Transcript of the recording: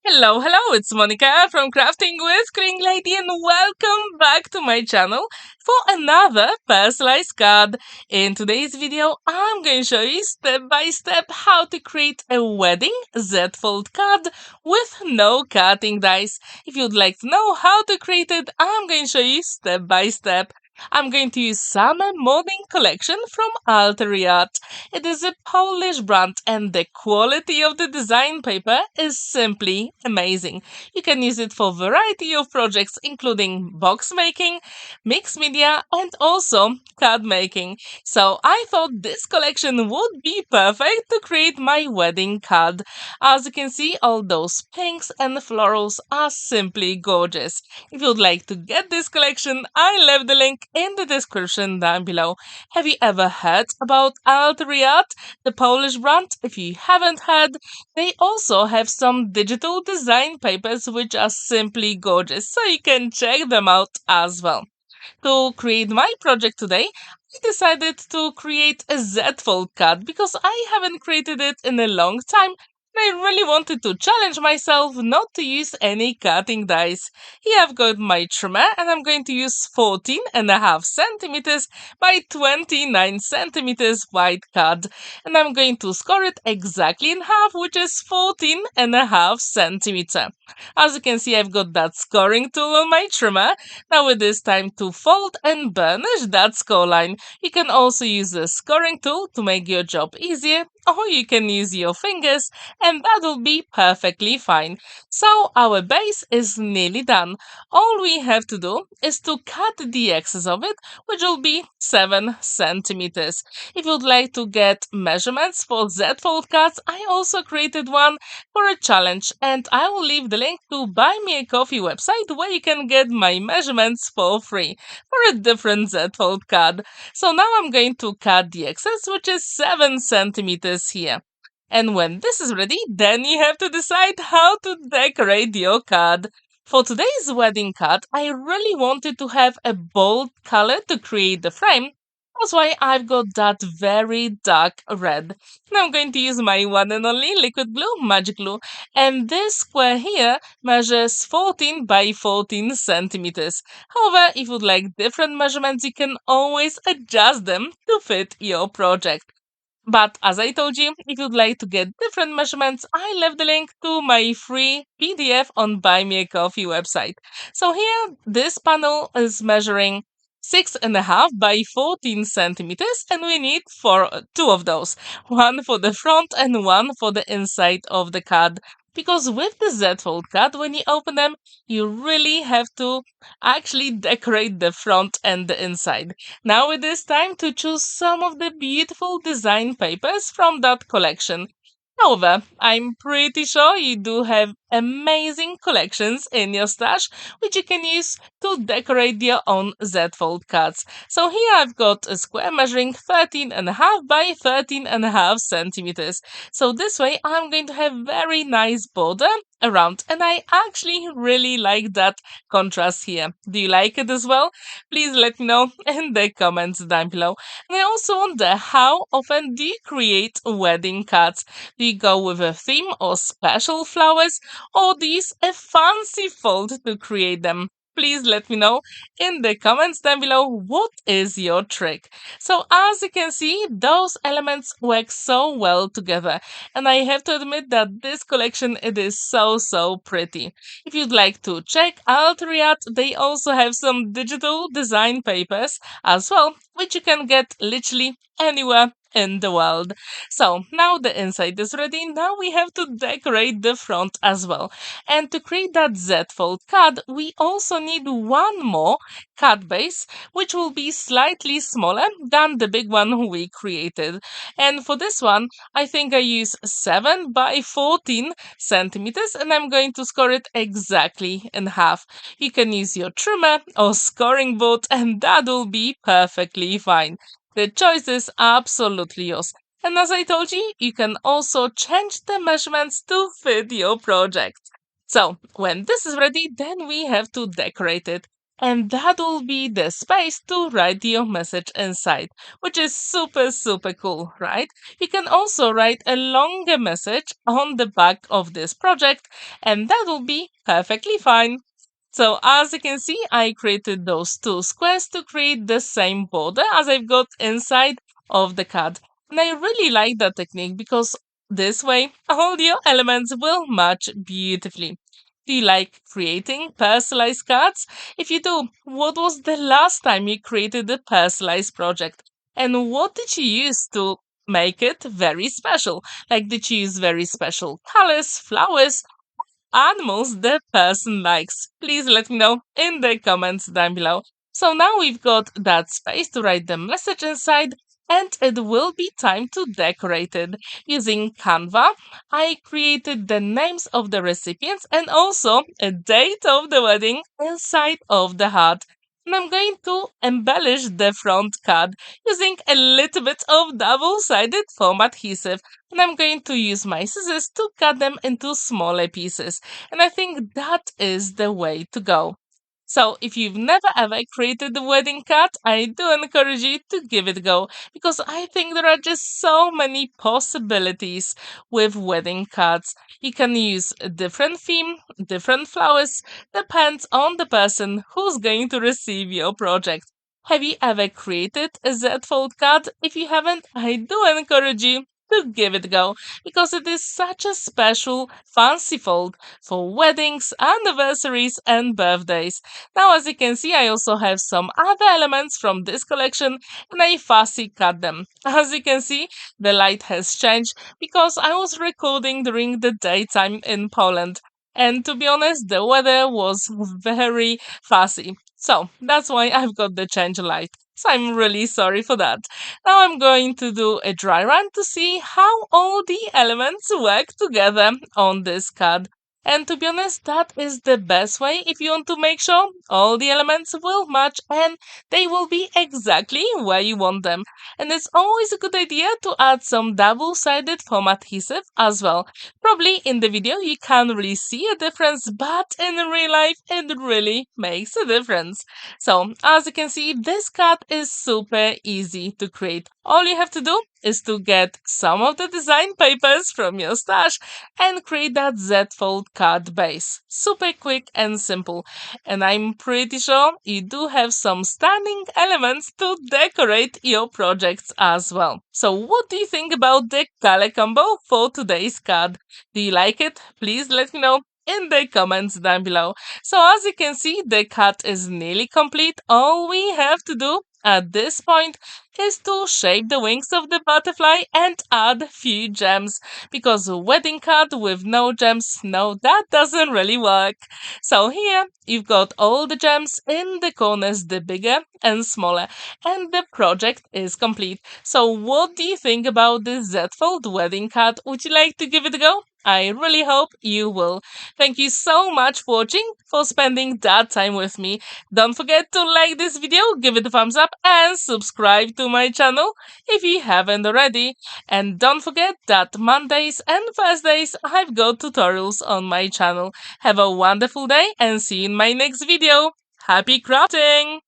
Hello, it's Monica from Crafting with Quilling Lady and welcome back to my channel for another personalized card. In today's video, I'm going to show you step by step how to create a wedding Z-fold card with no cutting dice. If you'd like to know how to create it, I'm going to show you step by step. I'm going to use Summer Morning Collection from AltairArt. It is a Polish brand and the quality of the design paper is simply amazing. You can use it for a variety of projects including box making, mixed media and also card making. So I thought this collection would be perfect to create my wedding card. As you can see, all those pinks and florals are simply gorgeous. If you'd like to get this collection, I left the link in the description down below. Have you ever heard about AltairArt, the Polish brand? If you haven't heard, they also have some digital design papers which are simply gorgeous, so you can check them out as well. To create my project today, I decided to create a Z-fold card because I haven't created it in a long time. I really wanted to challenge myself not to use any cutting dice. Here I've got my trimmer and I'm going to use 14.5 centimeters by 29 centimeters wide card. And I'm going to score it exactly in half, which is 14.5 centimeter. As you can see, I've got that scoring tool on my trimmer. Now it is time to fold and burnish that score line. You can also use the scoring tool to make your job easier, or you can use your fingers and that will be perfectly fine. So our base is nearly done. All we have to do is to cut the excess of it, which will be 7 centimeters. If you'd like to get measurements for Z-fold cards, I also created one for a challenge and I will leave the link to Buy Me a Coffee website where you can get my measurements for free for a different Z-fold card. So now I'm going to cut the excess, which is 7 centimeters here. And when this is ready, then you have to decide how to decorate your card. For today's wedding card, I really wanted to have a bold color to create the frame. That's why I've got that very dark red. Now I'm going to use my one and only liquid glue, magic glue. And this square here measures 14 by 14 centimeters. However, if you'd like different measurements, you can always adjust them to fit your project. But as I told you, if you'd like to get different measurements, I left the link to my free PDF on Buy Me a Coffee website. So here, this panel is measuring 6.5 by 14 centimeters, and we need two of those, one for the front and one for the inside of the card. Because with the Z-fold card, when you open them, you really have to actually decorate the front and the inside. Now it is time to choose some of the beautiful design papers from that collection. However, I'm pretty sure you do have amazing collections in your stash which you can use to decorate your own Z-fold cards. So here I've got a square measuring 13.5 by 13.5 centimeters. So this way I'm going to have very nice border around, and I actually really like that contrast here. Do you like it as well? Please let me know in the comments down below. And I also wonder, how often do you create wedding cards? Do you go with a theme or special flowers, or do you use a fancy fold to create them? Please let me know in the comments down below what is your trick. So as you can see, those elements work so well together, and I have to admit that this collection, it is so pretty. If you'd like to check AltairArt, they also have some digital design papers as well, which you can get literally anywhere in the world. So now the inside is ready. Now we have to decorate the front as well. And to create that Z-fold card, we also need one more card base, which will be slightly smaller than the big one we created. And for this one, I think I use 7 by 14 centimeters, and I'm going to score it exactly in half. You can use your trimmer or scoring board, and that will be perfectly fine. The choice is absolutely yours. And as I told you, you can also change the measurements to fit your project. So when this is ready, then we have to decorate it. and that will be the space to write your message inside, which is super cool, right? You can also write a longer message on the back of this project, and that will be perfectly fine. So as you can see, I created those two squares to create the same border as I've got inside of the card. And I really like that technique because this way all your elements will match beautifully. Do you like creating personalized cards? If you do, what was the last time you created a personalized project? And what did you use to make it very special? Like, did you use very special colors, flowers, animals the person likes? Please let me know in the comments down below. So now we've got that space to write the message inside, and it will be time to decorate it. Using Canva, I created the names of the recipients and also a date of the wedding inside of the heart. And I'm going to embellish the front card using a little bit of double-sided foam adhesive, and I'm going to use my scissors to cut them into smaller pieces. And I think that is the way to go. So if you've never ever created a wedding card, I do encourage you to give it a go because I think there are just so many possibilities with wedding cards. You can use a different theme, different flowers, depends on the person who's going to receive your project. Have you ever created a Z-fold card? If you haven't, I do encourage you to give it a go because it is such a special fancy fold for weddings, anniversaries, and birthdays. Now, as you can see, I also have some other elements from this collection and I fussy cut them. As you can see, the light has changed because I was recording during the daytime in Poland. And to be honest, the weather was very fussy. So that's why I've got the change light. So I'm really sorry for that. Now I'm going to do a dry run to see how all the elements work together on this card. And to be honest, that is the best way if you want to make sure all the elements will match and they will be exactly where you want them. And it's always a good idea to add some double-sided foam adhesive as well. Probably in the video you can't really see a difference, but in real life it really makes a difference. So as you can see, this card is super easy to create. All you have to do is to get some of the design papers from your stash and create that Z-fold card base. Super quick and simple. And I'm pretty sure you do have some stunning elements to decorate your projects as well. So what do you think about the color combo for today's card? Do you like it? Please let me know in the comments down below. So as you can see, the cut is nearly complete. All we have to do at this point is to shape the wings of the butterfly and add a few gems, because a wedding card with no gems, no, that doesn't really work. So here you've got all the gems in the corners, the bigger and smaller, and the project is complete. So what do you think about this Z-fold wedding card? Would you like to give it a go? I really hope you will. Thank you so much for watching, for spending that time with me. Don't forget to like this video, give it a thumbs up, and subscribe to my channel if you haven't already. And don't forget that Mondays and Thursdays I've got tutorials on my channel. Have a wonderful day and see you in my next video. Happy crafting!